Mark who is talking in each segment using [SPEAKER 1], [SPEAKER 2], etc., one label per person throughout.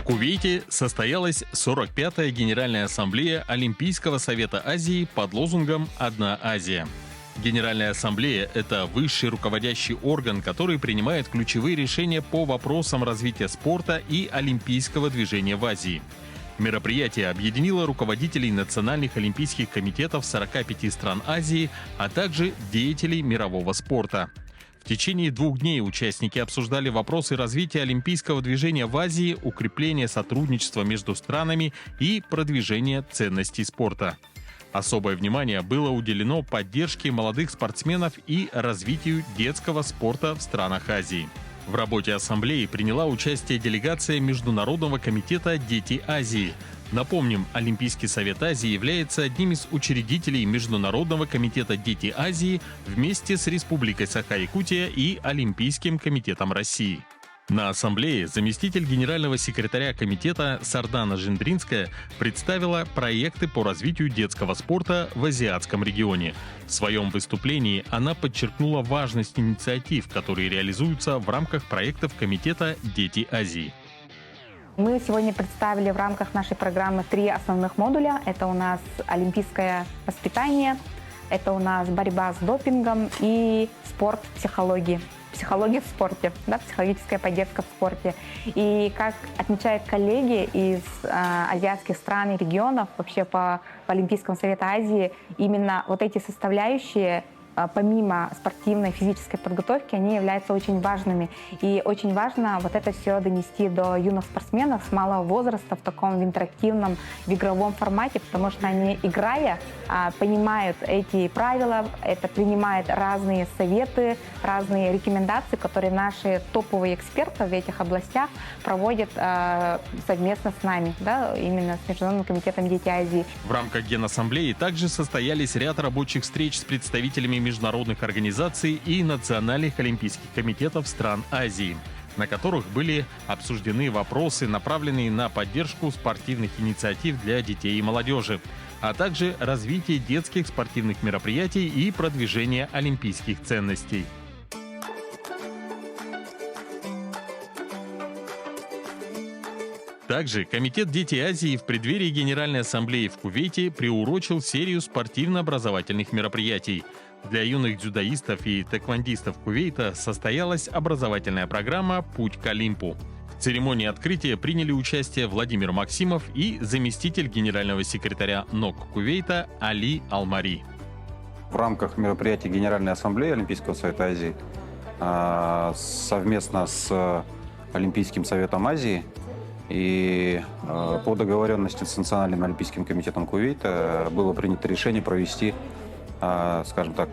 [SPEAKER 1] Кувейте состоялась 45-я Генеральная ассамблея Олимпийского совета Азии под лозунгом «Одна Азия». Генеральная ассамблея – это высший руководящий орган, который принимает ключевые решения по вопросам развития спорта и олимпийского движения в Азии. Мероприятие объединило руководителей национальных олимпийских комитетов 45 стран Азии, а также деятелей мирового спорта. В течение 2 дней участники обсуждали вопросы развития олимпийского движения в Азии, укрепления сотрудничества между странами и продвижения ценностей спорта. Особое внимание было уделено поддержке молодых спортсменов и развитию детского спорта в странах Азии. В работе ассамблеи приняла участие делегация Международного комитета «Дети Азии». Напомним, Олимпийский совет Азии является одним из учредителей Международного комитета «Дети Азии» вместе с Республикой Саха-Якутия и Олимпийским комитетом России. На ассамблее заместитель генерального секретаря комитета Сардана Жендринская представила проекты по развитию детского спорта в азиатском регионе. В своем выступлении она подчеркнула важность инициатив, которые реализуются в рамках проектов комитета «Дети Азии».
[SPEAKER 2] Мы сегодня представили в рамках нашей программы 3 основных модуля. Это у нас олимпийское воспитание, это у нас борьба с допингом и спорт психологии. Психология в спорте, да, психологическая поддержка в спорте. И как отмечают коллеги из азиатских стран и регионов, вообще по Олимпийскому совету Азии, именно вот эти составляющие, помимо спортивной физической подготовки, они являются очень важными. И очень важно вот это все донести до юных спортсменов с малого возраста в таком интерактивном, в игровом формате, потому что они, играя, понимают эти правила, это принимают разные советы, разные рекомендации, которые наши топовые эксперты в этих областях проводят совместно с нами, да, именно с Международным комитетом «Дети Азии».
[SPEAKER 1] В рамках Генассамблеи также состоялись ряд рабочих встреч с представителями международных организаций и национальных олимпийских комитетов стран Азии, на которых были обсуждены вопросы, направленные на поддержку спортивных инициатив для детей и молодежи, а также развитие детских спортивных мероприятий и продвижение олимпийских ценностей. Также Комитет «Дети Азии» в преддверии Генеральной ассамблеи в Кувейте приурочил серию спортивно-образовательных мероприятий. Для юных дзюдоистов и тэквондистов Кувейта состоялась образовательная программа «Путь к Олимпу». В церемонии открытия приняли участие Владимир Максимов и заместитель генерального секретаря НОК Кувейта Али Алмари.
[SPEAKER 3] В рамках мероприятий Генеральной ассамблеи Олимпийского совета Азии совместно с Олимпийским советом Азии и по договоренности с Национальным олимпийским комитетом Кувейта было принято решение провести, скажем так,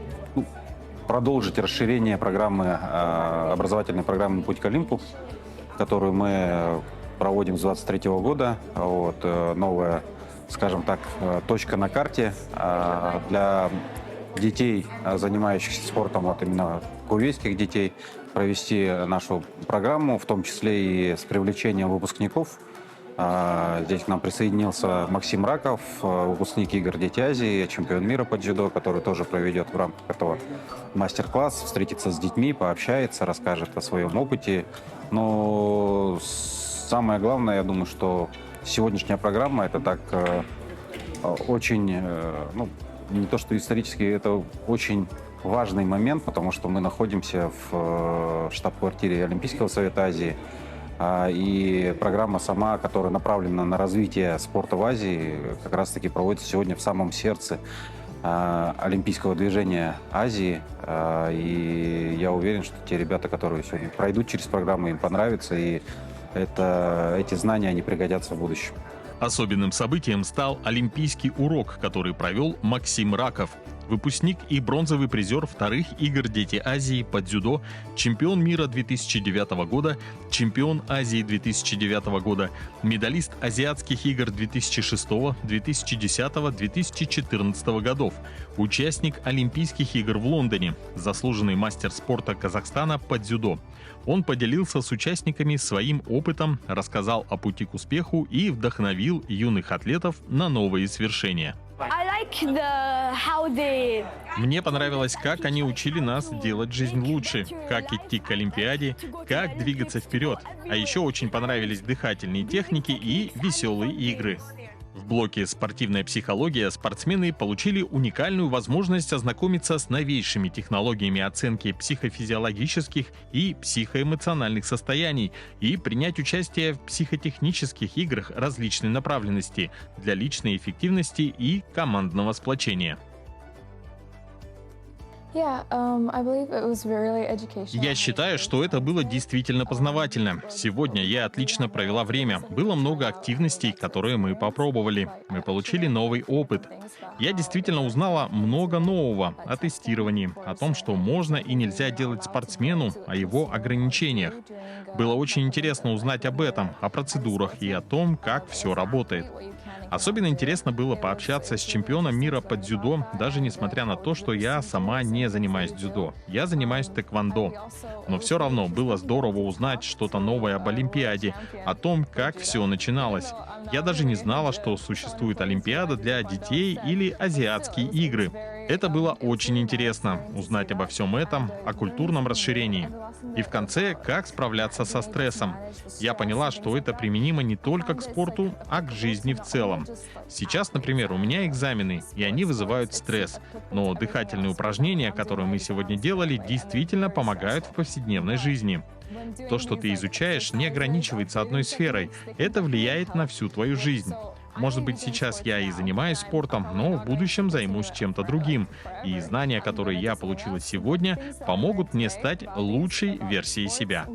[SPEAKER 3] продолжить расширение программы, образовательной программы «Путь к Олимпу», которую мы проводим с 2023 года. Вот, новая, скажем так, точка на карте для детей, занимающихся спортом, вот именно кувейтских детей, провести нашу программу, в том числе и с привлечением выпускников. Здесь к нам присоединился Максим Раков, выпускник игр «Дети Азии», чемпион мира по дзюдо, который тоже проведет в рамках этого мастер-класс, встретится с детьми, пообщается, расскажет о своем опыте. Но самое главное, я думаю, что сегодняшняя программа — это так очень, не то что исторически, это очень важный момент, потому что мы находимся в штаб-квартире Олимпийского совета Азии. И программа сама, которая направлена на развитие спорта в Азии, как раз-таки проводится сегодня в самом сердце олимпийского движения Азии. И я уверен, что те ребята, которые сегодня пройдут через программу, им понравится, и эти знания, они пригодятся в будущем.
[SPEAKER 1] Особенным событием стал олимпийский урок, который провел Максим Раков. Выпускник и бронзовый призер вторых игр «Дети Азии» по дзюдо, чемпион мира 2009 года, чемпион Азии 2009 года, медалист азиатских игр 2006, 2010, 2014 годов, участник Олимпийских игр в Лондоне, заслуженный мастер спорта Казахстана по дзюдо. Он поделился с участниками своим опытом, рассказал о пути к успеху и вдохновил юных атлетов на новые свершения. Мне понравилось, как они учили нас делать жизнь лучше, как идти к Олимпиаде, как двигаться вперед. А еще очень понравились дыхательные техники и веселые игры. В блоке «Спортивная психология» спортсмены получили уникальную возможность ознакомиться с новейшими технологиями оценки психофизиологических и психоэмоциональных состояний и принять участие в психотехнических играх различной направленности для личной эффективности и командного сплочения. Я считаю, что это было действительно познавательно. Сегодня я отлично провела время. Было много активностей, которые мы попробовали. Мы получили новый опыт. Я действительно узнала много нового о тестировании, о том, что можно и нельзя делать спортсмену, о его ограничениях. Было очень интересно узнать об этом, о процедурах и о том, как все работает. Особенно интересно было пообщаться с чемпионом мира по дзюдо, даже несмотря на то, что я сама не занимаюсь дзюдо. Я занимаюсь тэквондо. Но все равно было здорово узнать что-то новое об Олимпиаде, о том, как все начиналось. Я даже не знала, что существует Олимпиада для детей или азиатские игры. Это было очень интересно узнать обо всем этом, о культурном расширении. И в конце, как справляться со стрессом. Я поняла, что это применимо не только к спорту, а к жизни в целом. Сейчас, например, у меня экзамены, и они вызывают стресс. Но дыхательные упражнения, которые мы сегодня делали, действительно помогают в повседневной жизни. То, что ты изучаешь, не ограничивается одной сферой. Это влияет на всю твою жизнь. Может быть, сейчас я и занимаюсь спортом, но в будущем займусь чем-то другим. И знания, которые я получила сегодня, помогут мне стать лучшей версией себя.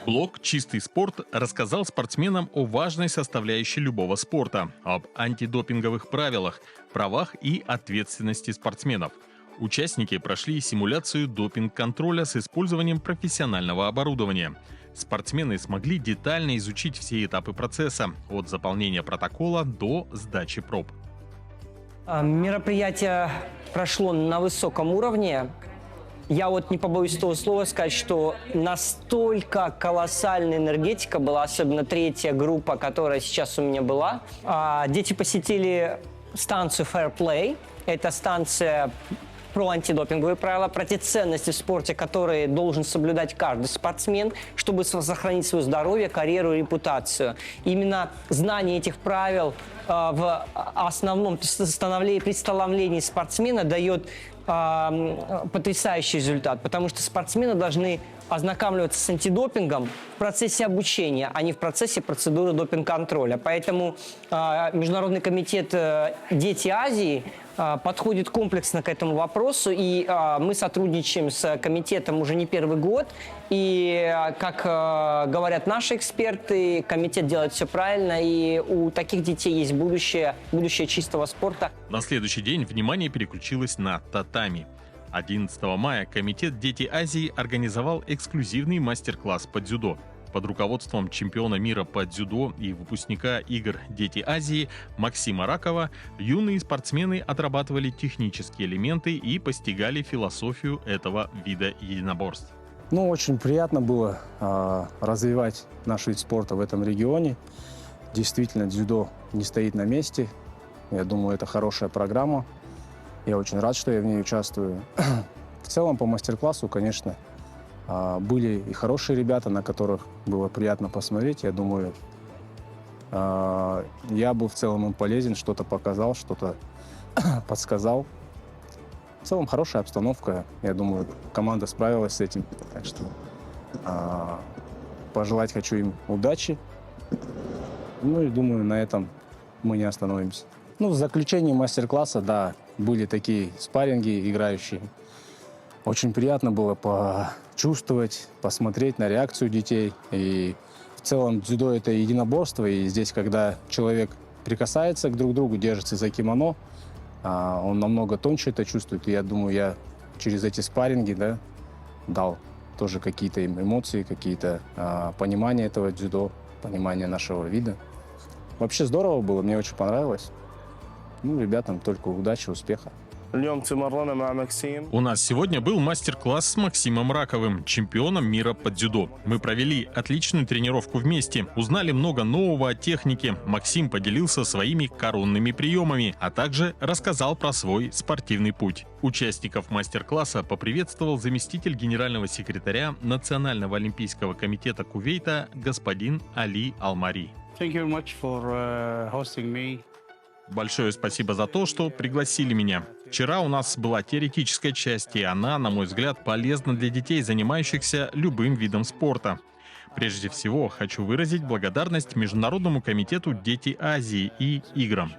[SPEAKER 1] Блог «Чистый спорт» рассказал спортсменам о важной составляющей любого спорта, об антидопинговых правилах, правах и ответственности спортсменов. Участники прошли симуляцию допинг-контроля с использованием профессионального оборудования. Спортсмены смогли детально изучить все этапы процесса, от заполнения протокола до сдачи проб.
[SPEAKER 4] Мероприятие прошло на высоком уровне. Я не побоюсь этого слова сказать, что настолько колоссальная энергетика была, особенно третья группа, которая сейчас у меня была. Дети посетили станцию Fair Play. Это станция про антидопинговые правила, про те ценности в спорте, которые должен соблюдать каждый спортсмен, чтобы сохранить свое здоровье, карьеру и репутацию. Именно знание этих правил в основном представлении спортсмена дает потрясающий результат, потому что спортсмены должны ознакомливаться с антидопингом в процессе обучения, а не в процессе процедуры допинг-контроля. Поэтому Международный комитет «Дети Азии» подходит комплексно к этому вопросу, и мы сотрудничаем с комитетом уже не первый год. И, как говорят наши эксперты, комитет делает все правильно, и у таких детей есть будущее чистого спорта.
[SPEAKER 1] На следующий день внимание переключилось на татами. 11 мая комитет «Дети Азии» организовал эксклюзивный мастер-класс по дзюдо. Под руководством чемпиона мира по дзюдо и выпускника игр «Дети Азии» Максима Ракова юные спортсмены отрабатывали технические элементы и постигали философию этого вида единоборств.
[SPEAKER 5] Очень приятно было развивать наш вид спорта в этом регионе. Действительно, дзюдо не стоит на месте. Я думаю, это хорошая программа. Я очень рад, что я в ней участвую. В целом, по мастер-классу, конечно, были и хорошие ребята, на которых было приятно посмотреть. Я думаю, я был в целом им полезен, что-то показал, что-то подсказал. В целом хорошая обстановка. Я думаю, команда справилась с этим. Так что пожелать хочу им удачи. И думаю, на этом мы не остановимся. В заключении мастер-класса, да, были такие спарринги играющие. Очень приятно было почувствовать, посмотреть на реакцию детей. И в целом дзюдо — это единоборство. И здесь, когда человек прикасается друг к другу, держится за кимоно, он намного тоньше это чувствует. И я думаю, я через эти спарринги, дал тоже какие-то эмоции, какие-то понимания этого дзюдо, понимание нашего вида. Вообще здорово было, мне очень понравилось. Ребятам только удачи, успеха.
[SPEAKER 6] اليوم تمرنا مع ماكسيم.
[SPEAKER 1] У нас сегодня был мастер-класс с Максимом Раковым, чемпионом мира по дзюдо. Мы провели отличную тренировку вместе, узнали много нового о технике. Максим поделился своими коронными приемами, а также рассказал про свой спортивный путь. Участников мастер-класса поприветствовал заместитель генерального секретаря Национального олимпийского комитета Кувейта господин Али Алмари.
[SPEAKER 7] Thank you very much for hosting me.
[SPEAKER 1] Большое спасибо за то, что пригласили меня. Вчера у нас была теоретическая часть, и она, на мой взгляд, полезна для детей, занимающихся любым видом спорта. Прежде всего, хочу выразить благодарность Международному комитету «Дети Азии» и играм.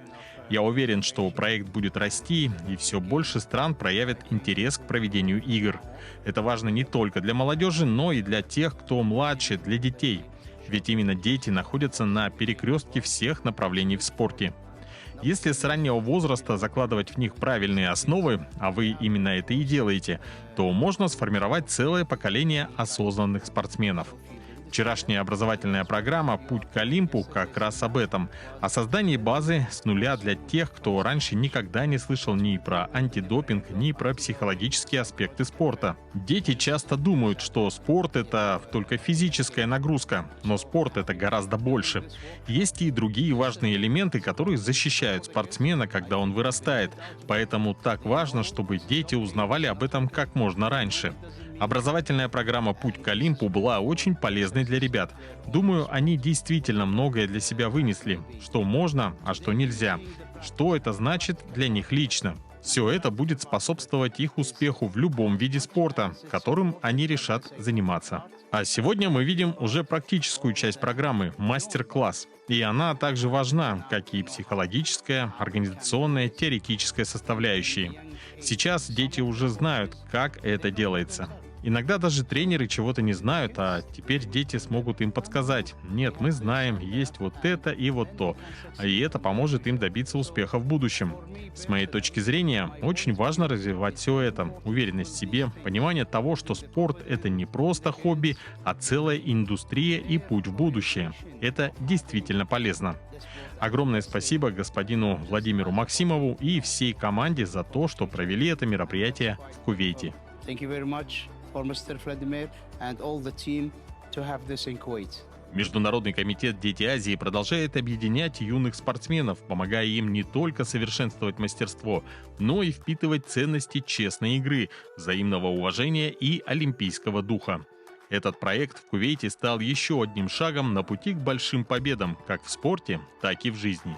[SPEAKER 1] Я уверен, что проект будет расти, и все больше стран проявят интерес к проведению игр. Это важно не только для молодежи, но и для тех, кто младше, для детей. Ведь именно дети находятся на перекрестке всех направлений в спорте. Если с раннего возраста закладывать в них правильные основы, а вы именно это и делаете, то можно сформировать целое поколение осознанных спортсменов. Вчерашняя образовательная программа «Путь к Олимпу» как раз об этом. О создании базы с нуля для тех, кто раньше никогда не слышал ни про антидопинг, ни про психологические аспекты спорта. Дети часто думают, что спорт — это только физическая нагрузка, но спорт — это гораздо больше. Есть и другие важные элементы, которые защищают спортсмена, когда он вырастает. Поэтому так важно, чтобы дети узнавали об этом как можно раньше. Образовательная программа «Путь к Олимпу» была очень полезной для ребят. Думаю, они действительно многое для себя вынесли. Что можно, а что нельзя. Что это значит для них лично. Все это будет способствовать их успеху в любом виде спорта, которым они решат заниматься. А сегодня мы видим уже практическую часть программы – мастер-класс. И она также важна, как и психологическая, организационная, теоретическая составляющие. Сейчас дети уже знают, как это делается. Иногда даже тренеры чего-то не знают, а теперь дети смогут им подсказать. Нет, мы знаем, есть вот это и вот то. И это поможет им добиться успеха в будущем. С моей точки зрения, очень важно развивать все это. Уверенность в себе, понимание того, что спорт — это не просто хобби, а целая индустрия и путь в будущее. Это действительно полезно. Огромное спасибо господину Владимиру Максимову и всей команде за то, что провели это мероприятие в Кувейте.
[SPEAKER 7] Thank you very much for Mr. Vladimir and all the team to have this in Kuwait.
[SPEAKER 1] Международный комитет «Дети Азии» продолжает объединять юных спортсменов, помогая им не только совершенствовать мастерство, но и впитывать ценности честной игры, взаимного уважения и олимпийского духа. Этот проект в Кувейте стал еще одним шагом на пути к большим победам, как в спорте, так и в жизни.